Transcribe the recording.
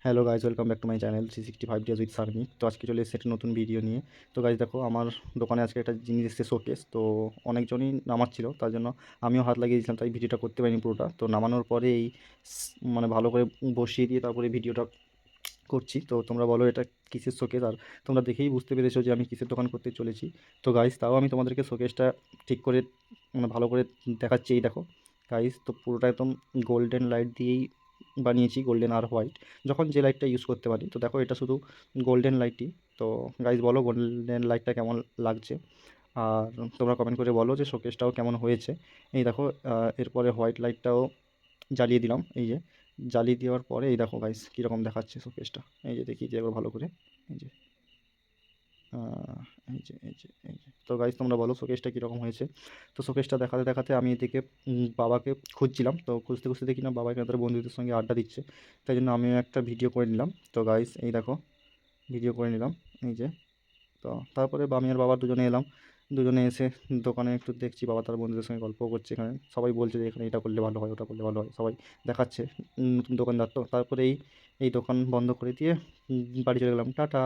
Hello guys, welcome back to my channel 365 days with Sarmi. তো আজকে চলে এসেছে একটা নতুন ভিডিও নিয়ে। তো গাইজ দেখো, আমার দোকানে আজকে একটা জিনিস এসেছে, শোকেস। তো অনেকজনই নামাচ্ছিল, তার জন্য আমিও হাত লাগিয়েছিলাম, তাই ভিডিওটা করতে পারিনি পুরোটা। তো নামানোর পরে এই মানে ভালো করে বসিয়ে দিয়ে তারপরে ভিডিওটা করছি। তো তোমরা বলো এটা কিসের শোকেস, আর তোমরা দেখেই বুঝতে পেরেছো যে আমি কিসের দোকান করতে চলেছি। তো গাইজ তাও আমি তোমাদেরকে শোকেসটা ঠিক করে ভালো করে দেখাচ্ছি। এই দেখো গাইজ, তো পুরোটা একদম গোল্ডেন লাইট দিয়েই বানিয়েছি, গোল্ডেন আর হোয়াইট, যখন যে লাইটটা ইউজ করতে পারি। তো দেখো এটা শুধু গোল্ডেন লাইটই। তো গাইজ বলো গোল্ডেন লাইটটা কেমন লাগছে, আর তোমরা কমেন্ট করে বলো যে শোকেসটাও কেমন হয়েছে। এই দেখো, এরপরে হোয়াইট লাইটটাও জ্বালিয়ে দিলাম। এই যে জ্বালিয়ে দেওয়ার পরে এই দেখো গাইস কীরকম দেখাচ্ছে শোকেসটা। এই যে দেখি যে একবার ভালো করে। এই যে আহ, এই যে তো গাইস তোমরা বলো শোকেসটা কীরকম হয়েছে। তো শোকেসটা দেখাতে দেখাতে আমি এদিকে বাবাকে খুঁজছিলাম। তো খুঁজতে খুঁজতে দেখি না বাবা এখানে তার বন্ধুদের সঙ্গে আড্ডা দিচ্ছে। তাই জন্য আমিও একটা ভিডিও করে নিলাম। তো গাইস এই দেখো ভিডিও করে নিলাম। এই যে, তো তারপরে আমি আর বাবা দুজনে এলাম। দুজনে এসে দোকানে একটু দেখছি, বাবা তার বন্ধুদের সঙ্গে গল্পও করছে। এখানে সবাই বলছে যে এখানে এটা করলে ভালো হয়, ওটা করলে ভালো হয়, সবাই দেখাচ্ছে। নতুন দোকানদার তো। তারপরে এই এই দোকান বন্ধ করে দিয়ে বাড়ি চলে গেলাম। টাটা।